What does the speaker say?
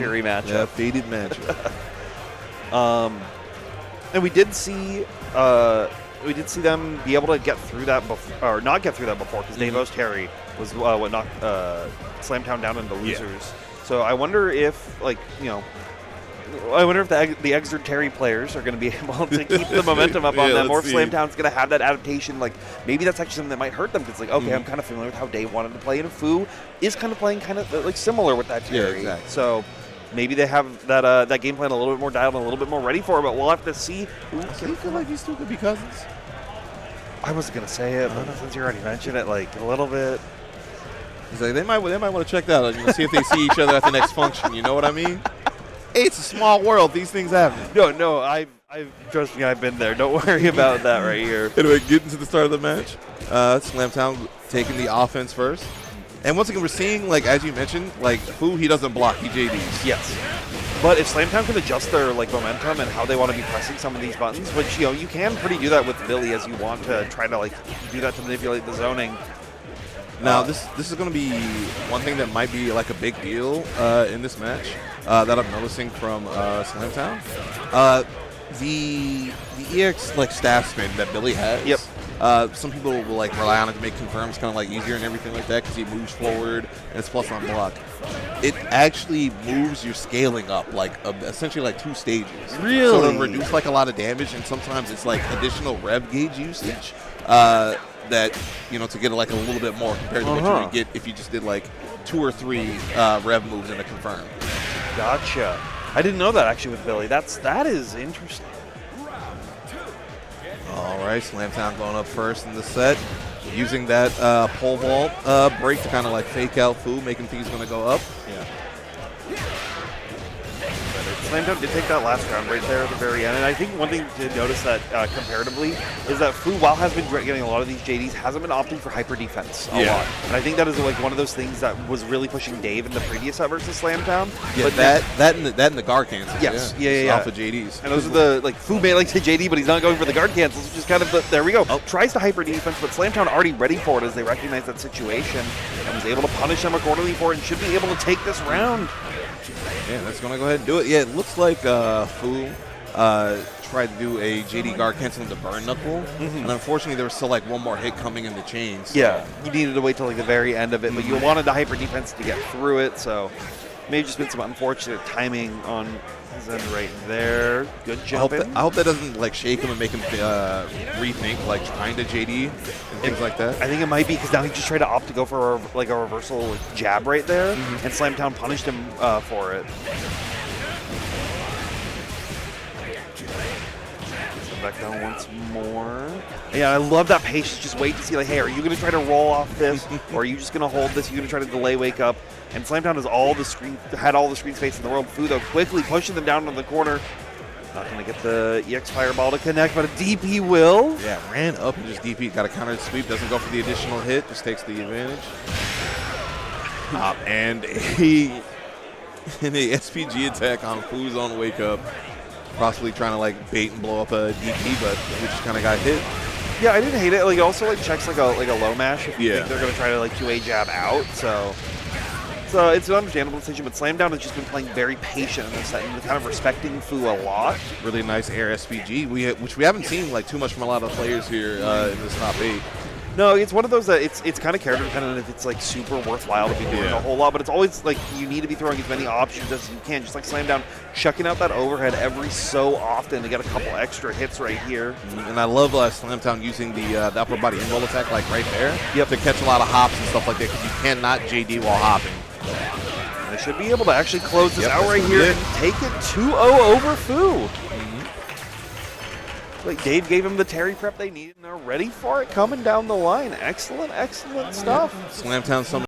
Fury matchup. Yeah, faded matchup. And we did see them be able to get through that before, or not get through that before, because Davos Terry was what knocked SlamTown down into losers. So I wonder if, like, I wonder if the Exert Terry players are going to be able to keep the momentum up on them, or if SlamTown's going to have that adaptation. Like, maybe that's actually something that might hurt them, because, like, okay, I'm kind of familiar with how Dave wanted to play, and Fu is kind of playing kind of like similar with that Terry. Yeah, exactly. So maybe they have that game plan a little bit more dialed and a little bit more ready for it, but we'll have to see. Do you feel like these two could be cousins? I wasn't going to say it, but since you already mentioned it, like, a little bit. He's like, they might want to check that out, see if they see each other at the next function. You know what I mean? Hey, it's a small world. These things happen. No, I've trust me, I've been there. Don't worry about that right here. Anyway, getting to the start of the match, SlamTown taking the offense first. And once again, we're seeing, like, as you mentioned, like, Fu, he doesn't block, he JDs. Yes. But if SlamTown can adjust their, like, momentum and how they want to be pressing some of these buttons, which, you can pretty do that with Billy as you want to try to, like, do that to manipulate the zoning. Now, this is going to be one thing that might be, like, a big deal in this match that I'm noticing from SlamTown. The EX, like, staff spin that Billy has. Yep. Some people will, like, rely on it to make confirms kind of, like, easier and everything like that because he moves forward and it's plus on block. It actually moves your scaling up, like, essentially, like, 2 stages. Really? So to reduce, like, a lot of damage, and sometimes it's, like, additional rev gauge usage that, to get, like, a little bit more compared to what you would get if you just did, like, 2 or 3 rev moves in a confirm. Gotcha. I didn't know that, actually, with Billy. That is interesting. All right, SlamTown going up first in the set, using that pole vault break to kind of like fake out Fu, making things going to go up. Yeah. SlamTown did take that last round right there at the very end, and I think one thing to notice that comparatively is that Fu, while has been getting a lot of these JDs, hasn't been opting for hyper defense a lot, and I think that is like one of those things that was really pushing Dave in the previous set versus SlamTown. Yeah, but that and the guard cancels. Yes, yeah. Alpha JDs, and those are the like Fu may like to JD, but he's not going for the guard cancels, which is kind of there we go. Tries to hyper defense, but SlamTown already ready for it as they recognize that situation and was able to punish them accordingly for it, and should be able to take this round. Yeah, that's going to go ahead and do it. Yeah, it looks like Fu tried to do a JD guard canceling the burn knuckle, and unfortunately there was still like one more hit coming in the chain. So. Yeah, you needed to wait till like the very end of it, but you wanted the hyper defense to get through it, so maybe just been some unfortunate timing on his end right there. Good jumping. I hope that doesn't like shake him and make him rethink like trying to JD and things like that. I think it might be because now he just tried to opt to go for a reversal jab right there, and SlamTown punished him for it. Back down once more. Yeah, I love that patience. Just wait to see, like, hey, are you going to try to roll off this, or are you just going to hold this? You're going to try to delay wake up. And SlamTown has had all the screen space in the world. Fu, though, quickly pushing them down to the corner. Not going to get the EX Fireball to connect, but a DP will. Yeah, ran up and just DP. Got a counter sweep. Doesn't go for the additional hit. Just takes the advantage. And a SPG attack on Fu's own wake up. Possibly trying to like bait and blow up a DP, but we just kind of got hit. Yeah, I didn't hate it. Like, it also like checks like a low mash if you think they're going to try to like 2A jab out. So it's an understandable decision, but SlamTown has just been playing very patient in this set and kind of respecting Fu a lot. Really nice air SPG, which we haven't seen like too much from a lot of players here in this top 8. No, it's one of those that it's kind of character dependent if it's like super worthwhile to be doing a whole lot, but it's always like you need to be throwing as many options as you can. Just like SlamTown, chucking out that overhead every so often to get a couple extra hits right here. And I love SlamTown using the upper body in-roll attack like right there to catch a lot of hops and stuff like that because you cannot JD while hopping. And they should be able to actually close this out right here and take it 2-0 over Fu. Like Dave gave him the Terry prep they needed, and they're ready for it coming down the line. Excellent, excellent stuff. SlamTown